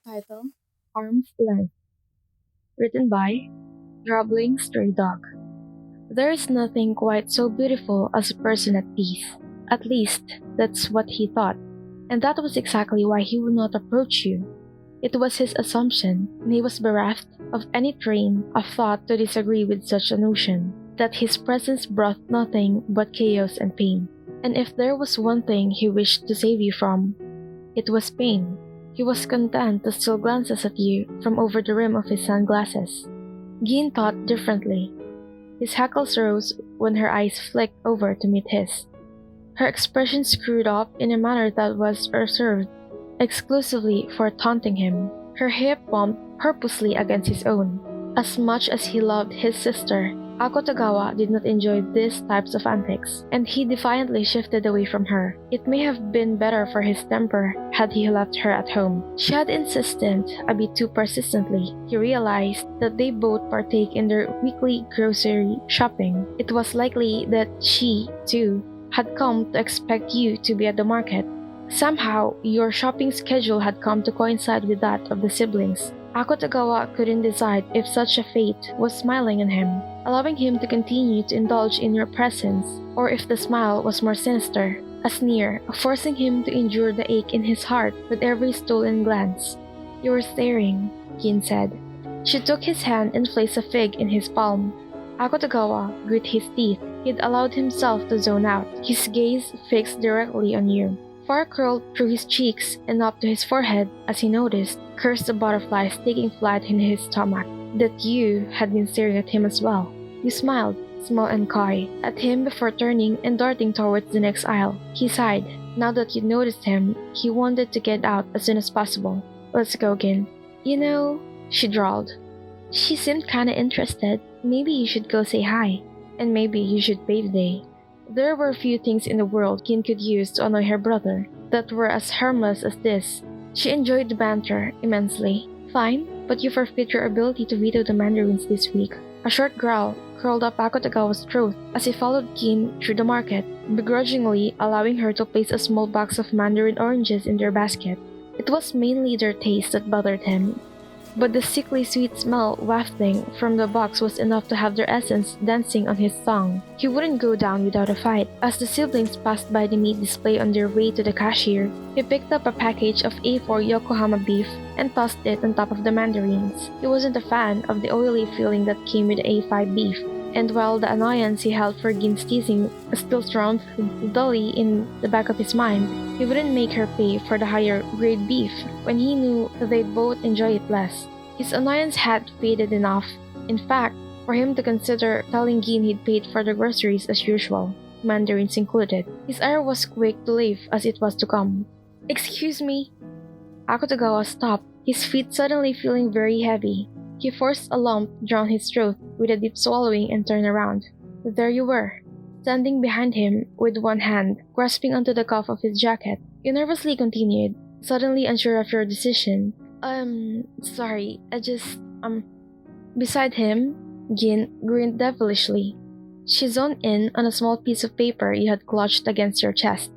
Title: Arm's Length. Written by Groveling Stray Dog. There is nothing quite so beautiful as a person at peace. At least, that's what he thought. And that was exactly why he would not approach you. It was his assumption, and he was bereft of any train of thought to disagree with such a notion, that his presence brought nothing but chaos and pain. And if there was one thing he wished to save you from, it was pain. He was content to steal glances at you from over the rim of his sunglasses. Gin thought differently. His hackles rose when her eyes flicked over to meet his. Her expression screwed up in a manner that was reserved exclusively for taunting him. Her hip bumped purposely against his own. As much as he loved his sister, Akutagawa did not enjoy these types of antics, and he defiantly shifted away from her. It may have been better for his temper had he left her at home. She had insisted a bit too persistently. He realized that they both partake in their weekly grocery shopping. It was likely that she, too, had come to expect you to be at the market. Somehow, your shopping schedule had come to coincide with that of the siblings. Akutagawa couldn't decide if such a fate was smiling on him, allowing him to continue to indulge in your presence, or if the smile was more sinister, a sneer, forcing him to endure the ache in his heart with every stolen glance. "You were staring," Gin said. She took his hand and placed a fig in his palm. Akutagawa grit his teeth. He'd allowed himself to zone out, his gaze fixed directly on you. Fur curled through his cheeks and up to his forehead as he noticed, cursed the butterflies taking flight in his stomach, that you had been staring at him as well. You smiled, small and coy, at him before turning and darting towards the next aisle. He sighed. Now that you'd noticed him, he wanted to get out as soon as possible. "Let's go, Gin." "You know," she drawled. "She seemed kinda interested. Maybe you should go say hi. And maybe you should pay the day." There were few things in the world Gin could use to annoy her brother that were as harmless as this. She enjoyed the banter immensely. "Fine, but you forfeit your ability to veto the mandarins this week." A short growl curled up Akutagawa's throat as he followed Gin through the market, begrudgingly allowing her to place a small box of mandarin oranges in their basket. It was mainly their taste that bothered him, but the sickly sweet smell wafting from the box was enough to have their essence dancing on his tongue. He wouldn't go down without a fight. As the siblings passed by the meat display on their way to the cashier, he picked up a package of A4 Yokohama beef and tossed it on top of the mandarins. He wasn't a fan of the oily feeling that came with A5 beef, and while the annoyance he held for Gin's teasing still strummed dully in the back of his mind, he wouldn't make her pay for the higher grade beef when he knew they'd both enjoy it less. His annoyance had faded enough, in fact, for him to consider telling Gin he'd paid for the groceries as usual, mandarins included. His ire was quick to leave as it was to come. "Excuse me." Akutagawa stopped, his feet suddenly feeling very heavy. He forced a lump down his throat with a deep swallowing and turned around. There you were, standing behind him with one hand grasping onto the cuff of his jacket. You nervously continued, suddenly unsure of your decision. Sorry, Beside him, Gin grinned devilishly. She zoned in on a small piece of paper you had clutched against your chest.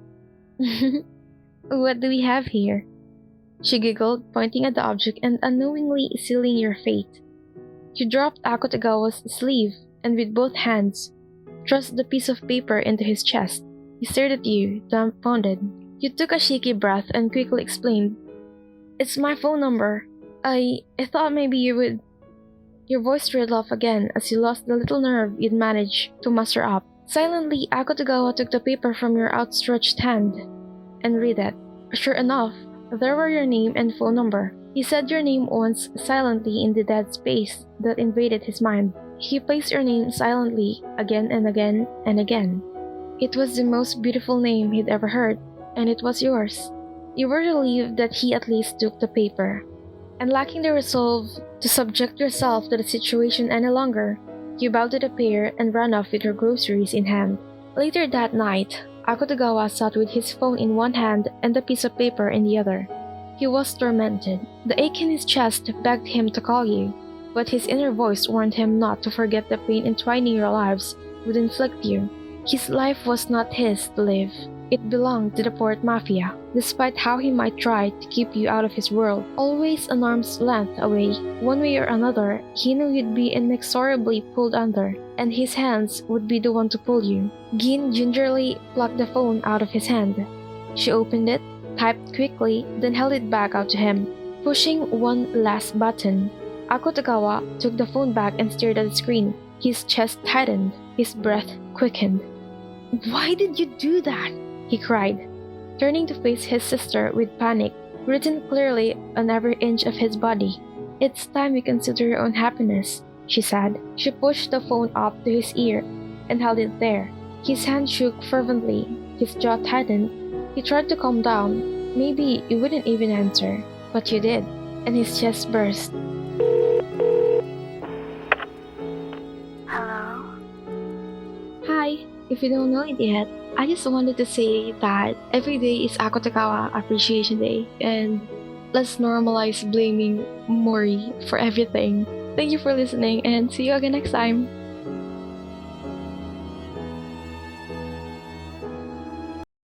"What do we have here?" She giggled, pointing at the object and unknowingly sealing your fate. You dropped Akutagawa's sleeve and with both hands thrust the piece of paper into his chest. He stared at you, dumbfounded. You took a shaky breath and quickly explained, "It's my phone number. I thought maybe you would..." Your voice trailed off again as you lost the little nerve you'd managed to muster up. Silently, Akutagawa took the paper from your outstretched hand and read it. Sure enough, there were your name and phone number. He said your name once silently in the dead space that invaded his mind. He placed your name silently again and again and again. It was the most beautiful name he'd ever heard, and it was yours. You were relieved that he at least took the paper, and lacking the resolve to subject yourself to the situation any longer, you bowed to the pair and ran off with your groceries in hand. Later that night, Akutagawa sat with his phone in one hand and the piece of paper in the other. He was tormented. The ache in his chest begged him to call you, but his inner voice warned him not to forget the pain entwining your lives would inflict you. His life was not his to live. It belonged to the port mafia. Despite how he might try to keep you out of his world, always an arm's length away, one way or another, he knew you'd be inexorably pulled under, and his hands would be the one to pull you. Gin gingerly plucked the phone out of his hand. She opened it, typed quickly, then held it back out to him, pushing one last button. Akutagawa took the phone back and stared at the screen. His chest tightened, his breath quickened. "Why did you do that?" he cried, turning to face his sister with panic written clearly on every inch of his body. "It's time you consider your own happiness," she said. She pushed the phone up to his ear and held it there. His hand shook fervently, his jaw tightened. He tried to calm down. Maybe you wouldn't even answer, but you did, and his chest burst. Hello? Hi, if you don't know it yet, I just wanted to say that every day is Akutagawa Appreciation Day, and let's normalize blaming Mori for everything. Thank you for listening, and see you again next time.